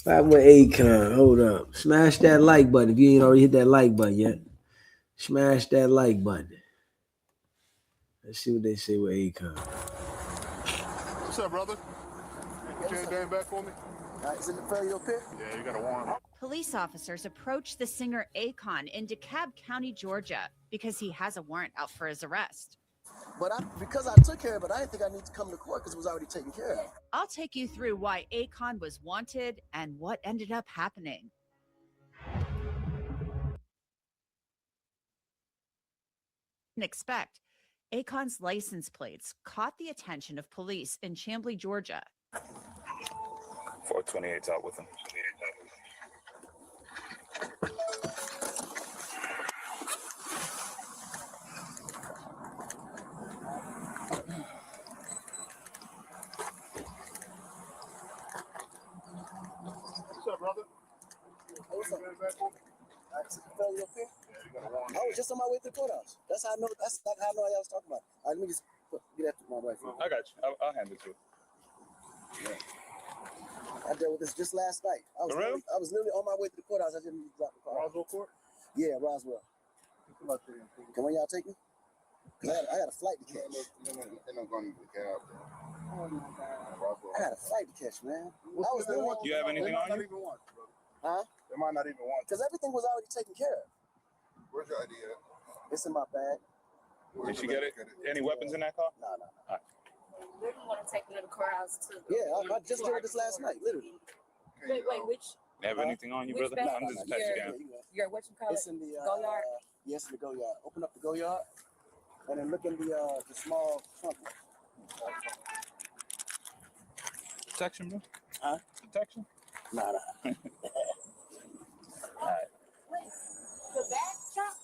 Right with Akon. Hold up. Smash that like button if you ain't already hit that like button yet. Smash that like button. Let's see what they say with Akon. What's up, brother? You change game back for me? Is it the failure up here? Yeah, you got a warrant. Police officers approached the singer Akon in DeKalb County, Georgia, because he has a warrant out for his arrest. But because I took care of it, I didn't think I need to come to court because it was already taken care of. I'll take you through why Akon was wanted and what ended up happening. Expect. Akon's license plates caught the attention of police in Chamblee, Georgia. 428's out with him. What's up, brother? What's up? Is it the failure up here? Yeah, you got a warrant. I was just on my way to the courthouse. That's how I know. That's how I know y'all was talking about. All right, let me just get after my wife. I got you. I'll hand it to you. Yeah. I dealt with this just last night. I was literally on my way to the courthouse. I didn't drop the car. Roswell Court? Yeah, Roswell. Can one of y'all take me? Cause I got a flight to catch. They're not going to the cab. Oh my God. I got a flight to catch, man. You have anything on you? Huh? They might not even want you. Because everything was already taken care of. Where's your ID at? It's in my bag. Did she get it? Any weapons in that car? No. All right. They don't want to take me to the courthouse too. Yeah, I just did this last night, literally. Wait, which? Have anything on you, brother? bag? I'm just patching down. Your what you call It's it? in the Go yard? Yes, in the go yard. Open up the go yard, and then look in the small trunk. Protection, bro? Huh? Protection? Nah. All right. The bag shop?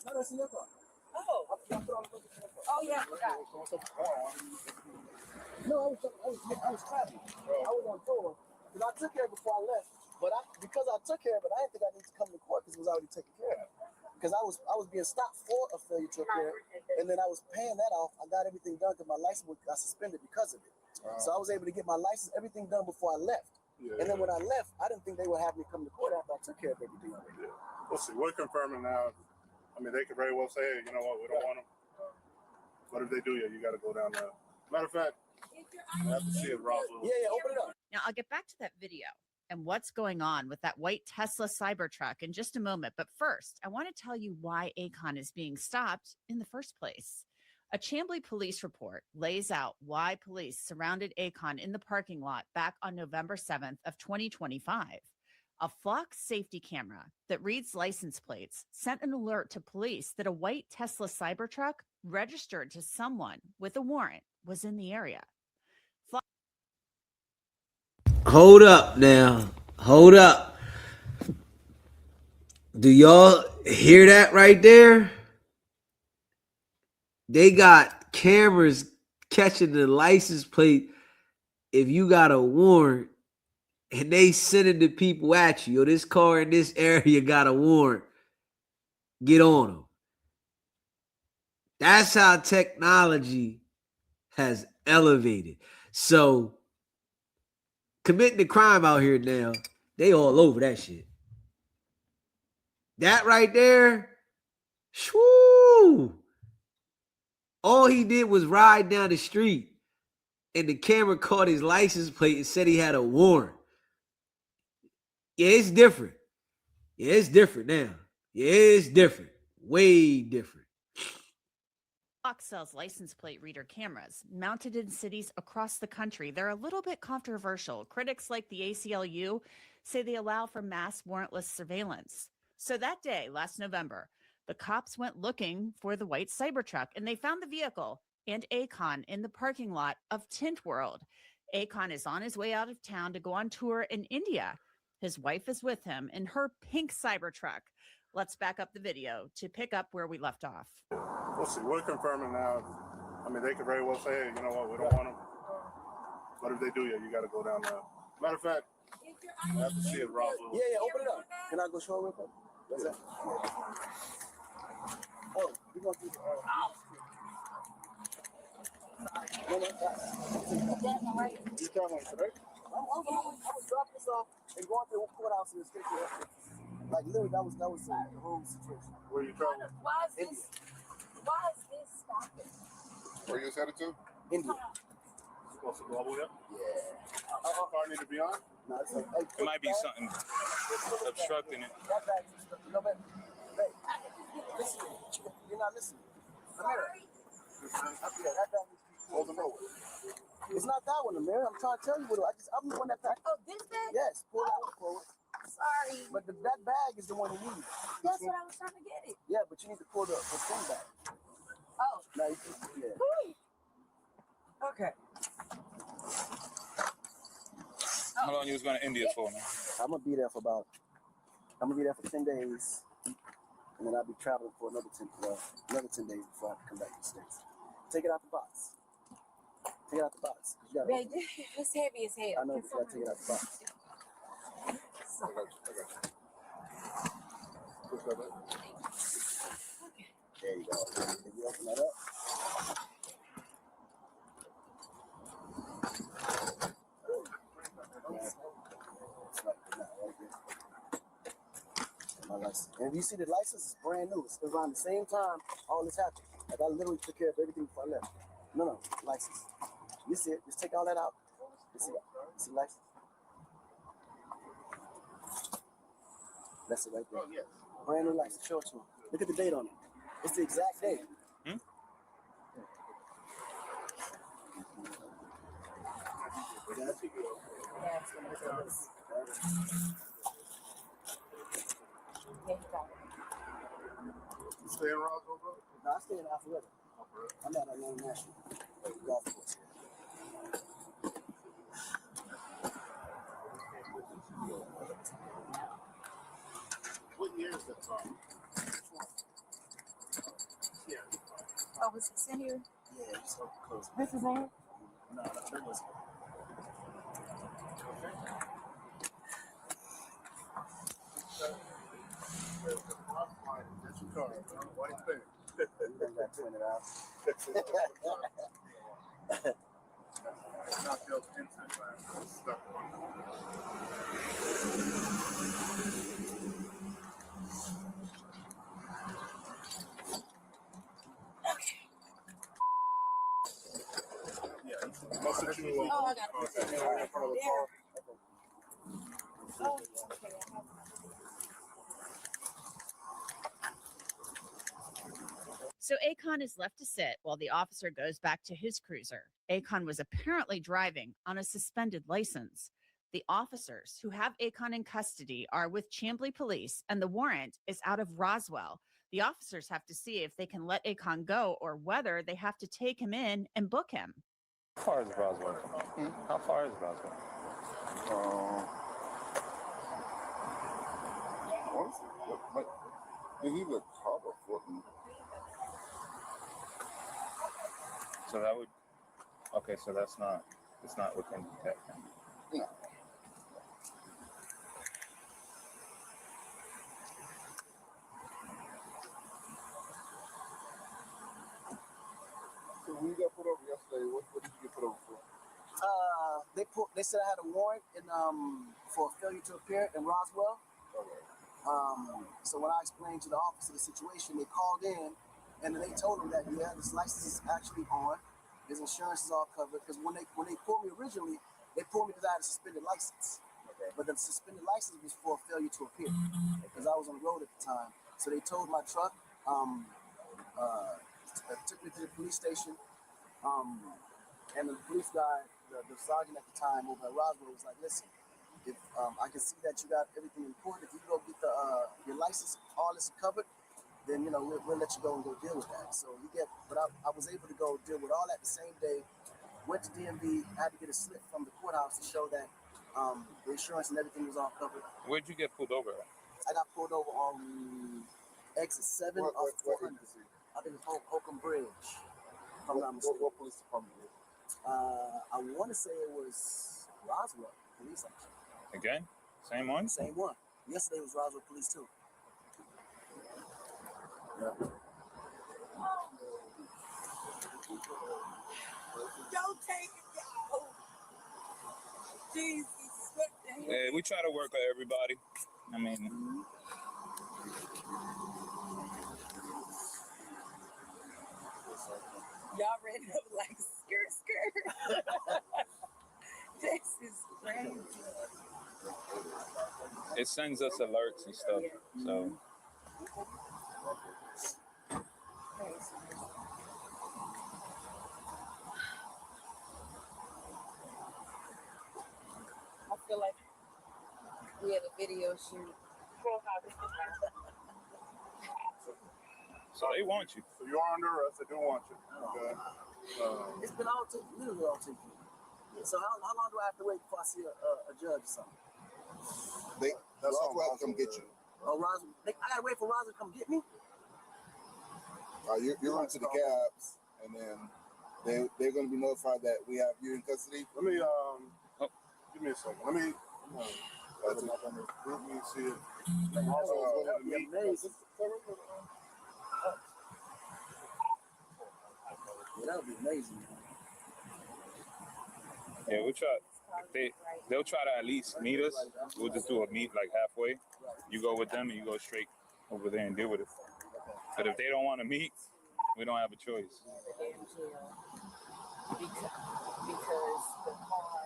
No, that's in your car. Oh. Oh yeah, I forgot. No, I was traveling. I was on tour. Because I took care of it before I left. But because I took care of it, I didn't think I needed to come to court because it was already taken care of. Because I was being stopped for a failure to appear, and then I was paying that off. I got everything done because my license got suspended because of it. So I was able to get my license, everything done before I left. Yeah. And then when I left, I didn't think they would have me come to court after I took care of everything. Yeah. We'll see. We're confirming now. I mean, they could very well say, hey, you know what, we don't want them. But if they do, yeah, you got to go down there. Matter of fact, I have to see if Roswell. Yeah, open it up. Now, I'll get back to that video and what's going on with that white Tesla Cybertruck in just a moment. But first, I want to tell you why Akon is being stopped in the first place. A Chamblee police report lays out why police surrounded Akon in the parking lot back on November 7th of 2025. A flock safety camera that reads license plates sent an alert to police that a white Tesla Cybertruck registered to someone with a warrant was in the area. Hold up now. Hold up. Do y'all hear that right there? They got cameras catching the license plate if you got a warrant, and they sending the people at you. Yo, this car in this area got a warrant. Get on them. That's how technology has elevated. So committing the crime out here now, they all over that shit. That right there, shwoo. All he did was ride down the street, and the camera caught his license plate and said he had a warrant. Yeah, it's different. Yeah, it's different now. Yeah, it's different. Way different. Flock sells license plate reader cameras mounted in cities across the country. They're a little bit controversial. Critics like the ACLU say they allow for mass warrantless surveillance. So that day, last November, the cops went looking for the white Cybertruck, and they found the vehicle and Akon in the parking lot of Tint World. Akon is on his way out of town to go on tour in India. His wife is with him in her pink Cybertruck. Let's back up the video to pick up where we left off. We'll see. We're confirming now. I mean, they could very well say, hey, you know what, we don't want them. But if they do, yeah, you got to go down there. Matter of fact, I have to see if Roswell. Yeah, open it up. Can I go show real quick? What's that? Oh, you want to? No, You traveling today? was dropping this off and going to the courthouse in the state of like literally, that was the whole situation. Where you traveling? Why is this stopping? Where you headed to? India. Supposed to go all the way up? Yeah. How far I need to be on? No, it's like, hey, It might be something obstructing it. That bag's obstructing. No, babe. Listen. You're not listening. Amira. Yeah, that bag needs to be Hold them over. It's not that one, Amira. I'm trying to tell you what I'm the one that packed. Oh, this bag? Yes, pull that one forward. Sorry. But that bag is the one you need. That's what I was trying to get it. Yeah, but you need to pull the thing back. Oh. Now you can, yeah. Okay. How long you was going to India for, man? I'm gonna be there for 10 days, and then I'll be traveling for another 10 days before I have to come back to the States. Take it out the box. Take it out the box. You gotta Babe, it's heavy as hell. I know, but you gotta take it out the box. I got you. Push that up. There you go. If you open that up. It's like that right there. My license. And if you see the license is brand new. It's around the same time all this happened. Like I literally took care of everything before I left. No, license. You see it. Just take all that out. You see it. You see the license? That's it right there. Oh, yes. Brand new license. Show it to him. Look at the date on it. It's the exact date. Hmm? You stay in Roswell, bro? No, I stay in Alpharetta. I'm at a Long National golf course. What year is that song? Yeah. Oh, was this in here? Yeah, it's so close. This is in? No, that was. That's your car, bro. White thing. You got pointed out. Not the inside glass. Stuck on. Yeah, most of you. Oh, I got it. Oh, okay. So Akon is left to sit while the officer goes back to his cruiser. Akon was apparently driving on a suspended license. The officers who have Akon in custody are with Chamblee Police, and the warrant is out of Roswell. The officers have to see if they can let Akon go or whether they have to take him in and book him. How far is Roswell? How far is Roswell? They need a car for them. So that would. Okay, so it's not within that. No. So when you got put over yesterday, what did you get put over for? They said I had a warrant for failure to appear in Roswell. So when I explained to the officer the situation, they called in and they told him that his license is actually on, his insurance is all covered. Because when they pulled me originally, they pulled me because I had a suspended license. Okay. But the suspended license was for failure to appear because I was on the road at the time. So they towed my truck, took me to the police station, and the police guy, the sergeant at the time over at Roswell was like, listen, if I can see that you got everything important, if you go get your license, all this covered, then we'll let you go and go deal with that. So I was able to go deal with all that the same day. Went to DMV, had to get a slip from the courthouse to show that the insurance and everything was all covered. Where'd you get pulled over at? I got pulled over on exit 7 off 400. I think it's Holcomb Bridge. If I'm not mistaken. What police department? I want to say it was Roswell Police actually. Again? Same one? Same one. Yesterday was Roswell Police too. Yeah. Don't take it, yo. Jeez, what the hell? Yeah, we try to work with everybody. I mean, Y'all ready up like skirt. This is crazy. it sends us alerts and stuff. So I feel like we had a video shoot. so they want you. So you are under arrest. They do want you. Okay. It's been all taken, literally all taken. So how long do I have to wait before I see a judge or something? That's Roswell all will come get you. Oh, Roswell, I gotta wait for Roswell to come get me? You're into the cabs, and then they're going to be notified that we have you in custody. Let me give me a second. Let me see it. That'd be amazing. Yeah, that would be amazing. Yeah, we'll try. They'll try to at least meet us. We'll just do a meet like halfway. You go with them and you go straight over there and deal with it. But if they don't want to meet, we don't have a choice. They're in jail because the car,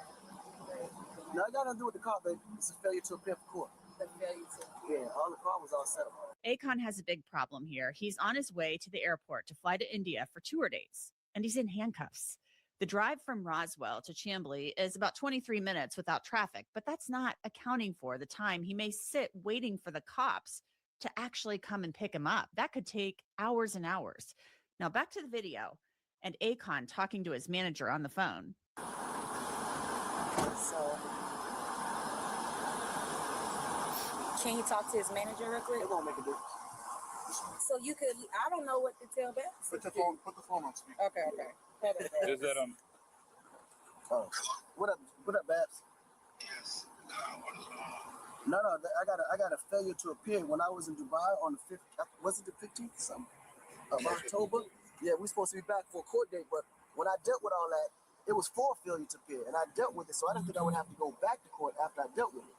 No, I got nothing to do with the car, but it's a failure to appear for court. the failure to Yeah, all the car was all set up. Akon has a big problem here. He's on his way to the airport to fly to India for tour dates, and he's in handcuffs. The drive from Roswell to Chambly is about 23 minutes without traffic, but that's not accounting for the time he may sit waiting for the cops to actually come and pick him up. That could take hours and hours. Now back to the video and Akon talking to his manager on the phone. So, can you talk to his manager real quick? It won't make a difference. So you could, I don't know what to tell back. Put the phone on speaker. Okay. Just let them. Oh, what up, Babs? Yes. No, I got a failure to appear when I was in Dubai on the 5th. Was it the 15th something of October? Yeah, we supposed to be back for a court date, but when I dealt with all that, it was for failure to appear, and I dealt with it, so I didn't think I would have to go back to court after I dealt with it.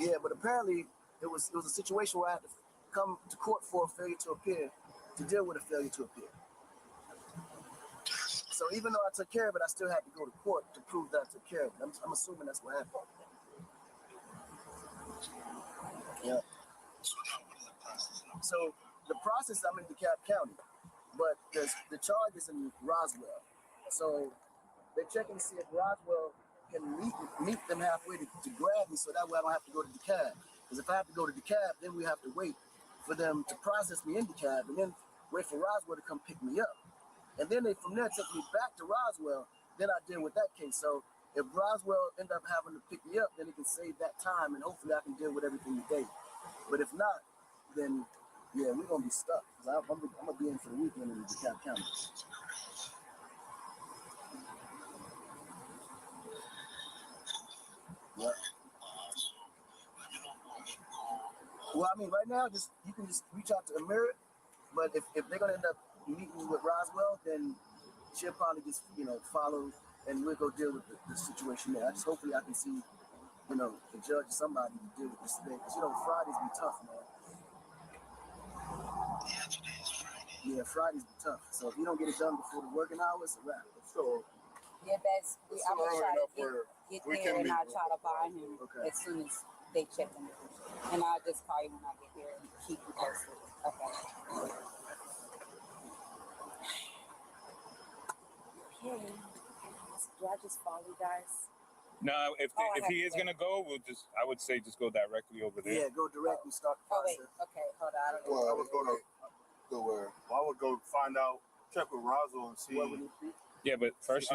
Yeah, but apparently it was a situation where I had to come to court for a failure to appear to deal with a failure to appear. So even though I took care of it, I still had to go to court to prove that I took care of it. I'm assuming that's what happened. Yeah. So the process, I'm in DeKalb County, but the charge is in Roswell. So they're checking to see if Roswell can meet them halfway to grab me, so that way I don't have to go to DeKalb. Because if I have to go to DeKalb, then we have to wait for them to process me in DeKalb, and then wait for Roswell to come pick me up. And then they from there take me back to Roswell, then I deal with that case. So if Roswell end up having to pick me up, then it can save that time, and hopefully I can deal with everything today. But if not, then yeah, we're gonna be stuck. Cause I'm gonna be in for the weekend in DeKalb County. Yeah. Well, I mean, right now, you can just reach out to Amira, but if they're gonna end up meeting with Roswell, then she'll probably just follow, and we'll go deal with the situation there. Hopefully I can see the judge or somebody to deal with this today, because Fridays be tough, man. Yeah, Fridays be tough. So if you don't get it done before the working hours, it's a wrap. So Yeah, basically, I'm gonna try to get we there can and meet. I'll try to buy him Okay. as soon as they check him. And I'll just call you when I get there and keep you posted. Okay. Okay. Do I just follow you guys? No, if he is gonna go, I would say just go directly over there. Yeah, go directly, start the Oh wait, process. okay, hold on. I don't know. Well, I would go to. Go where? I would go find out, check with Roswell and see. What would it be? Yeah, but first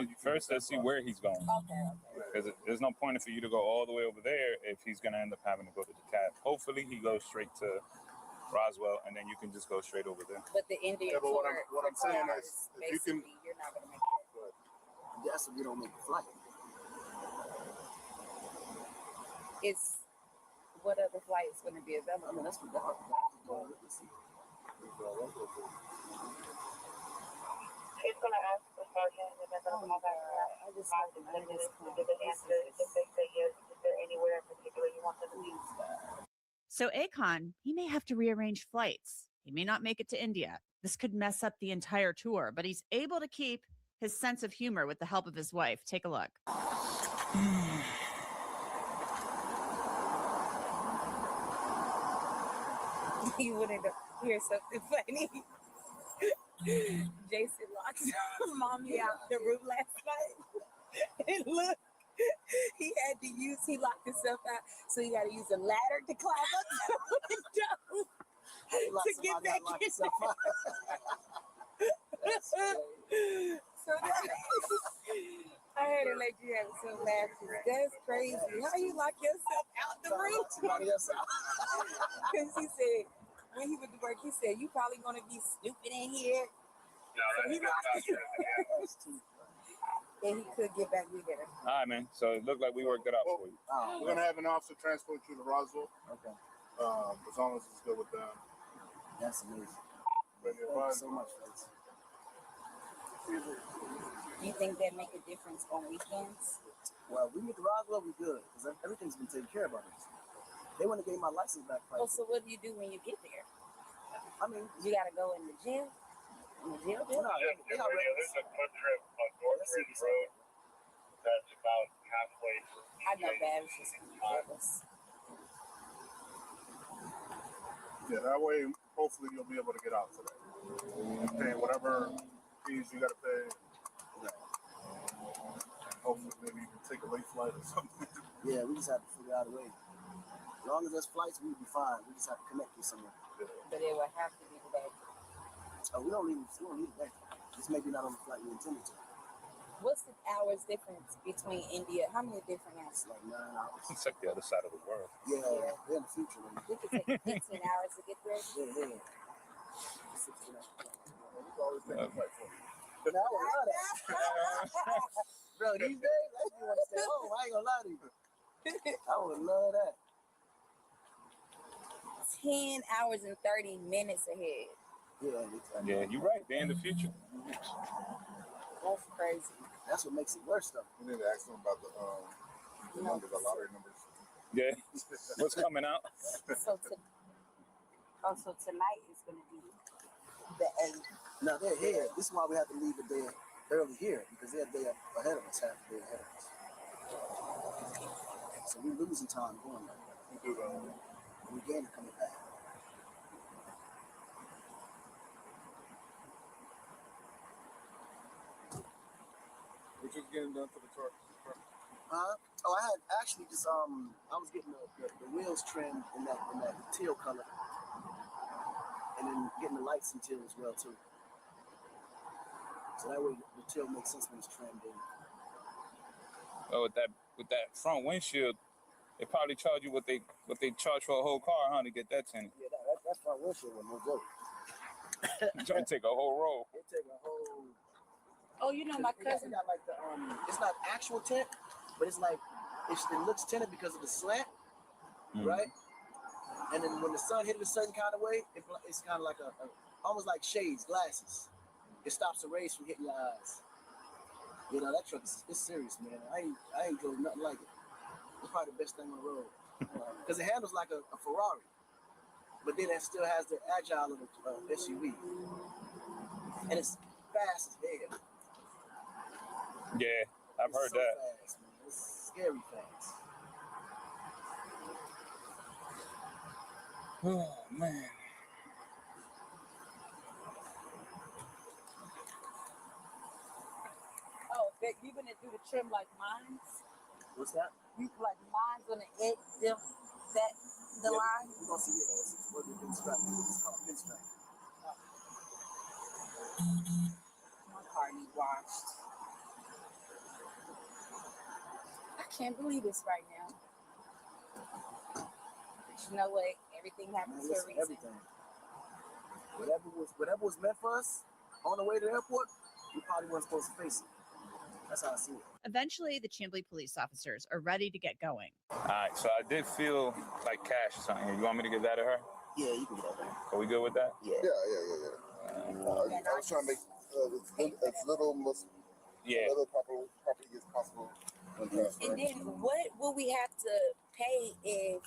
let's see where he's going. Okay. Because there's no point for you to go all the way over there if he's gonna end up having to go to DeKalb. Hopefully he goes straight to Roswell, and then you can just go straight over there. But the Indian Yeah, but what tour, I'm for saying cars, is, if you can- basically, you're not gonna make that. That's if you don't make the flight. It's what other flight is going to be available? I mean, that's what let's see. It's gonna ask the sergeant and then they'll call back I just hope to none of this give an answer. If they say yes, is there anywhere in particular you want them to be? So Akon, he may have to rearrange flights. He may not make it to India. This could mess up the entire tour, but he's able to keep his sense of humor with the help of his wife. Take a look. You wouldn't hear something funny. Jason locked mommy out the room last night. And look, he locked himself out, so he had to use a ladder to climb up the window to get back in. So I had to let you have some laughter. That's crazy. How you lock yourself out the room? Because he said, when he went to work, he said, you probably going to be stupid in here. So he locked himself. And he could get back with her. All right, man. So it looked like we worked it out for you. We're gonna have an officer transport you to Roswell. Okay. As long as it's good with them. That's amazing. But Thank you so much, folks. Do you think that make a difference on weekends? Well, we get to Roswell, we good, because everything's been taken care of by us. They want to get my license back. Oh, so what do you do when you get there? I mean, You got to go in the jail? In the jail? There's a quick trip on North Ridge Road. That's about halfway. I know that was just ridiculous. Yeah, that way, hopefully, you'll be able to get out today. Pay whatever fees you gotta pay. Hopefully, maybe you can take a late flight or something. Yeah, we just have to figure out a way. As long as there's flights, we'll be fine. We just have to connect you somewhere. But it would have to be today. Oh, we don't need it back. Just maybe not on the flight we intended to. What's the hours difference between India? How many different hours? It's like 9 hours. It's like the other side of the world. Yeah, they're in the future. Man. We could take 15 hours to get there. Yeah. 16 hours. We can always take a flight for you. Now, I would love that. Bro, these days, I just want to stay home. I ain't gonna lie to you. I would love that. 10 hours and 30 minutes ahead. Yeah, you're right. They're in the future. That's crazy. That's what makes it worse, though. We need to ask them about the numbers, the lottery numbers. Yeah. What's coming out? So tonight is going to be the 8th. Now they're here. This is why we have to leave a day early here, because they're a day ahead of us, half a day ahead of us. So we're losing time going there. We gain it coming back. We're just getting done for the tour. Oh, I had actually just I was getting the wheels trimmed in that teal color, and then getting the lights in teal as well too. So that way the teal makes sense when it's trimmed in. Oh, with that front windshield, they probably charge you what they charge for a whole car, huh, to get that tinted. Yeah, that's my windshield with no joke. You're trying to take a whole roll. It take a whole. Oh, you know, my cousin got like the it's not actual tint, but it's like it looks tinted because of the slant, right? And then when the sun hit it a certain kind of way, it's kind of like a almost like shades, glasses. It stops the rays from hitting your eyes. You know, that truck is serious, man. I ain't drove nothing like it. It's probably the best thing on the road because it handles like a Ferrari, but then it still has the agile of a SUV, and it's fast as hell. Yeah, I've heard so that. Fast, man. It's scary fast. Oh man. Oh, you're gonna do the trim like mines? What's that? You like mines on the edge, the line? We're gonna see it's what the pinstripe. It's called pinstripe. My car needs washed. I can't believe this right now. But you know what? Everything happens for a reason. Everything. Whatever was meant for us on the way to the airport, we probably weren't supposed to face it. That's how I see it. Eventually, the Chamblee police officers are ready to get going. All right, so I did feel like cash or something here. You want me to give that to her? Yeah, you can get that. Are we good with that? Yeah. I was trying to make as little property as possible. And then what will we have to pay if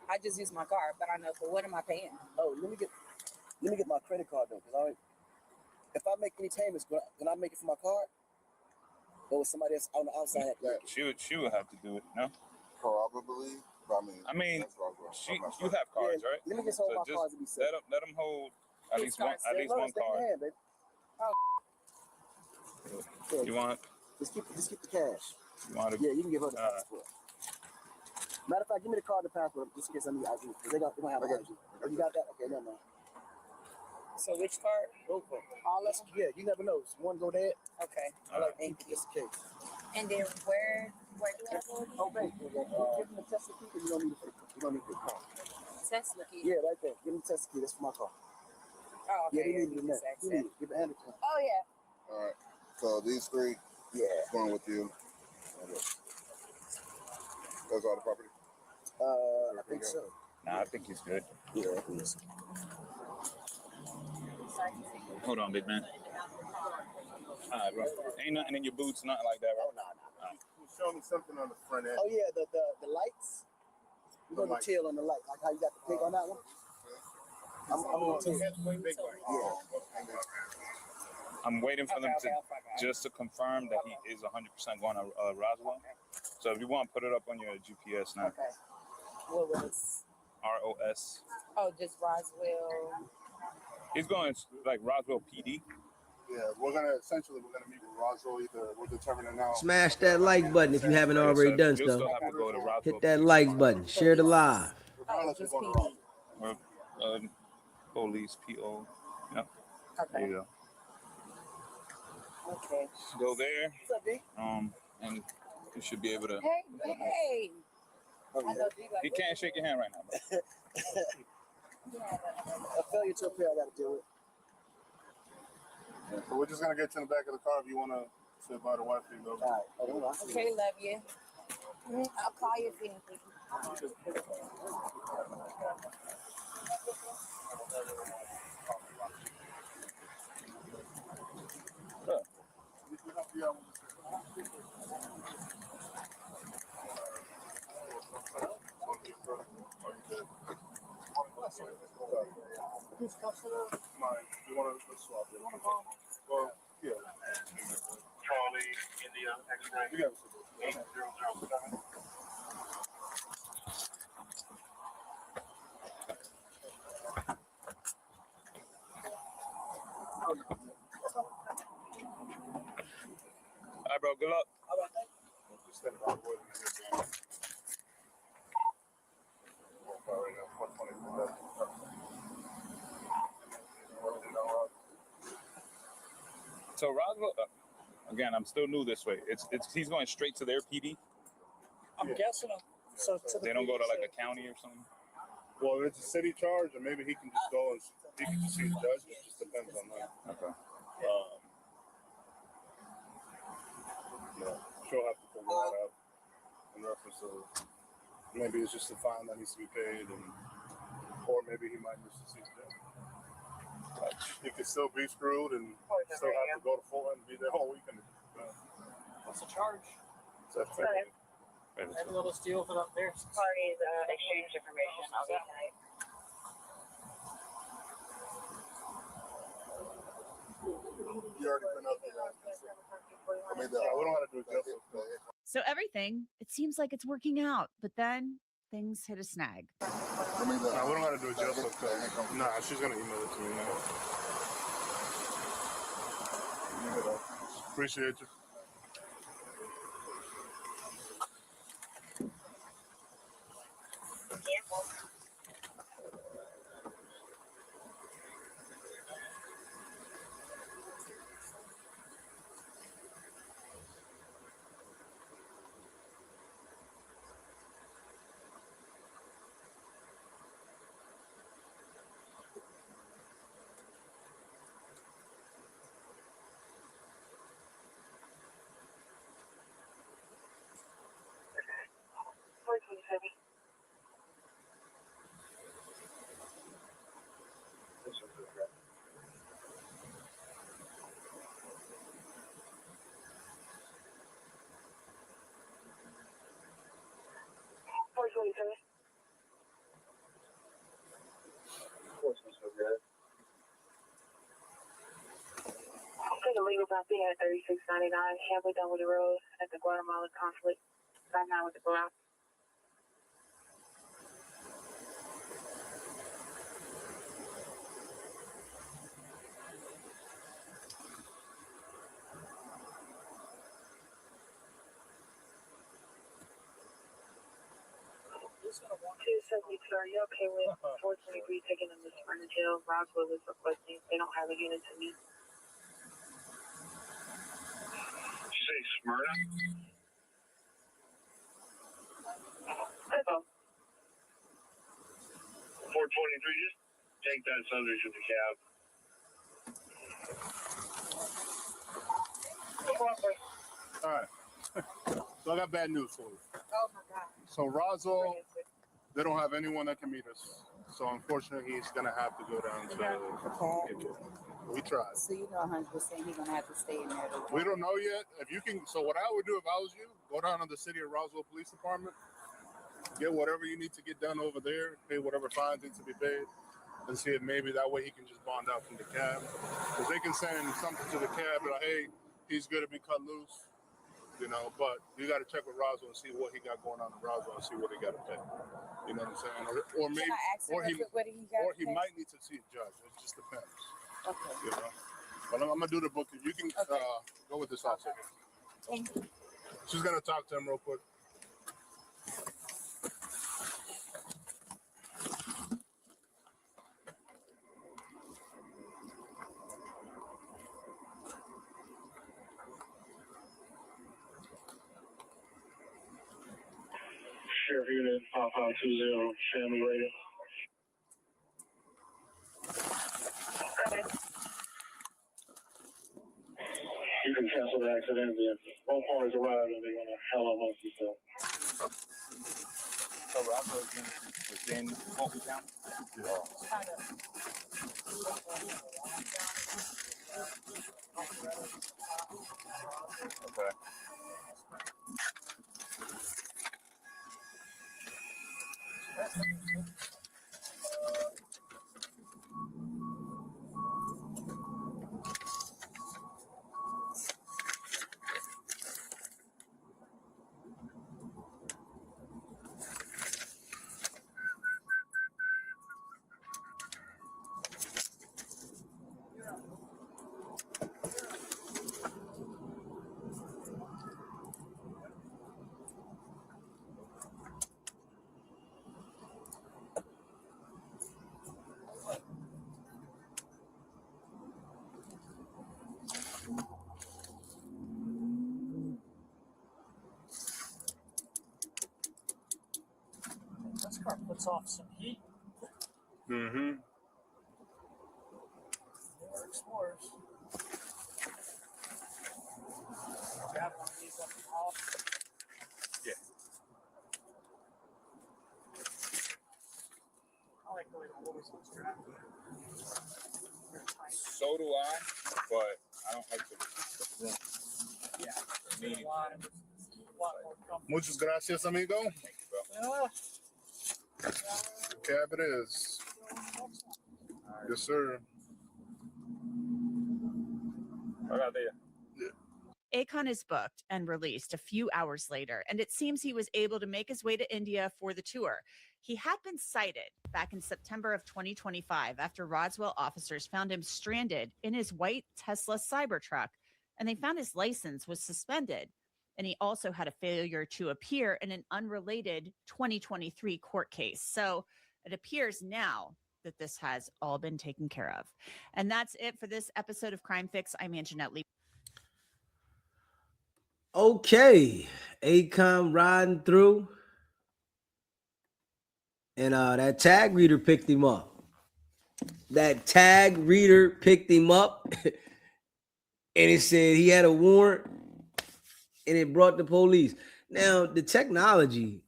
I just use my card? But I know, so what am I paying? Oh, let me get my credit card though, because if I make any payments, can I make it from my card? Or with somebody else on the outside? She would have to do it, no? Probably. I mean, you have cards, right? Let me just hold my cards and be safe. Let them hold at least one card. Hand, baby. Oh. You want? Just keep the cash. You want to? Yeah, you can give her the passport. Matter of fact, give me the card and the passport just in case I need ID. Because they're gonna have an ID. Oh, you got that? Okay, never mind. So which card? Both of them. All us, yeah, you never know. One go there. Okay. I like ink just in case. And then where do I go? Oh, baby. Give them the Tesla key because you don't need the card. Tesla key. Yeah, right there. Give them the Tesla key. That's for my car. Oh, okay. Yeah, they need it in there. You need it. Give it hand it to them. Oh, yeah. All right. So these three, going with you. That's all the property. I think so. Nah, I think he's good. Yeah, I think so. Hold on, big man. All right, bro. Ain't nothing in your boots, nothing like that, bro. Oh, no. Show me something on the front end. Oh yeah, the lights. We're gonna tail on the light, like how you got the pig on that one. I'm gonna tail. Yeah. I'm waiting for them to just to confirm that he is 100% going to Roswell. So if you want, put it up on your GPS now. Okay. What was? ROS. Oh, just Roswell. He's going like Roswell PD. Yeah, we're gonna meet with Roswell. We're determining now. Smash that like button if you haven't already done so. Still have to go to Roswell. Hit that like button. Share the live. Oh, just PD. Police PO. Yep. Okay. There you go. Okay. Go there. What's up, D? And you should be able to. Hey. Oh, yeah. He can't shake your hand right now, bro. A failure to appear, I gotta do it. So we're just gonna get you in the back of the car if you wanna sit by the wife and go. All right. Okay, love you. I'll call you if anything. You wanna swap it? Well, yeah. Charlie, India, X-ray, 8007. All right, bro. Good luck. Just stand by the way. So Roswell, again, I'm still new this way. He's going straight to their PD. I'm guessing. So They don't go to like a county or something. Well, if it's a city charge, or maybe he can just go and he can just see the judge. It just depends on that. Okay. She'll have to figure that out in reference to maybe it's just a fine that needs to be paid, or maybe he might just see the judge. He could still be screwed and still have to go to Fulton and be there all weekend. what's the charge? So that's fair. Every little steal for up there. Parties exchange information. I'll get tonight. You already been up there. We don't have to do it. So everything, it seems like it's working out, but then things hit a snag. We don't have to do it just because. Nah, she's gonna email it to me now. Appreciate you. sir? Okay, the legal property at 3699 Hamlet Dunwoody Road at the Guatemala Consulate. 59 with the go out. Are you okay with 423 taking them to Smyrna Jail? Roswell is requesting they don't have a unit to meet. Did you say Smyrna? That's all. 423, just take that subject to the cab. All right. So I got bad news for you. Oh my God. So Roswell, they don't have anyone that can meet us. So unfortunately, he's gonna have to go down to. We tried. So you know 100% he's gonna have to stay in there. We don't know yet. If you can, so what I would do if I was you, go down to the City of Roswell Police Department, get whatever you need to get done over there, pay whatever fines need to be paid, and see if maybe that way he can just bond out from the cab. Because they can send something to the cab like, hey, he's going to be cut loose, you know, but you got to check with Roswell and see what he got going on in Roswell and see what he got to pay. You know what I'm saying? Or maybe, or he might need to see a judge. It just depends. Okay. You know? But I'm going to do the booking. You can go with this officer. Thank you. She's going to talk to him real quick. Sheriff Unit 5520, family radio. You can cancel the accident if both parties arrive and they're gonna hell amongst themselves. So Roswell within Fulton County? Okay. This car puts off some heat. Mm-hmm. They're Explorers. Grab one of these up the hall. Yeah. I like the way the wheels on strap. So do I, but I don't like the room. Yeah. Me. A lot more comfortable. Muchas gracias, amigo. Thank you, bro. Cab it is. Yes, sir. I got there. Akon is booked and released a few hours later, and it seems he was able to make his way to India for the tour. He had been cited back in September of 2025 after Roswell officers found him stranded in his white Tesla Cybertruck, and they found his license was suspended. And he also had a failure to appear in an unrelated 2023 court case. So it appears now that this has all been taken care of. And that's it for this episode of Crime Fix. I'm Anjanette Lee. Okay, Akon riding through, and that tag reader picked him up. That tag reader picked him up, and it said he had a warrant, and it brought the police. Now, the technology,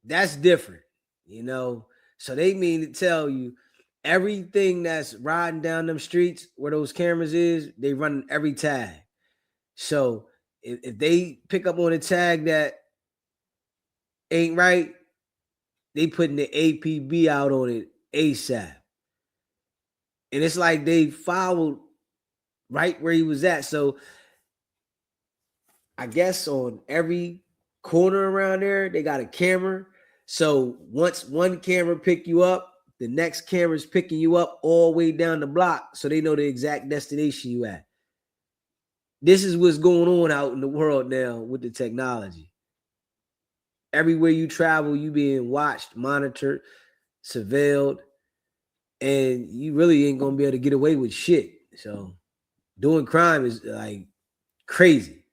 that's different, you know? So they mean to tell you everything that's riding down them streets where those cameras is, they run every tag. So if they pick up on a tag that ain't right, they putting the APB out on it ASAP. And it's like they followed right where he was at. So I guess on every corner around there, they got a camera. So once one camera pick you up, the next camera's picking you up all the way down the block, so they know the exact destination you at. This is what's going on out in the world now with the technology. Everywhere you travel, you being watched, monitored, surveilled, and you really ain't gonna be able to get away with shit. So doing crime is like crazy.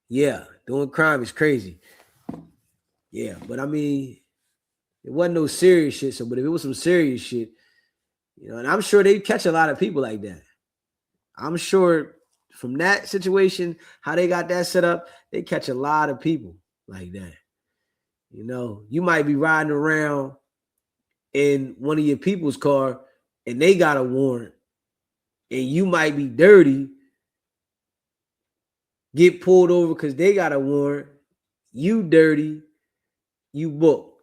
Yeah, doing crime is crazy. Yeah, but I mean, it wasn't no serious shit. So, but if it was some serious shit, you know, and I'm sure they catch a lot of people like that. I'm sure from that situation, how they got that set up, they catch a lot of people like that. You know, you might be riding around in one of your people's car and they got a warrant, and you might be dirty, get pulled over because they got a warrant, you dirty, you booked.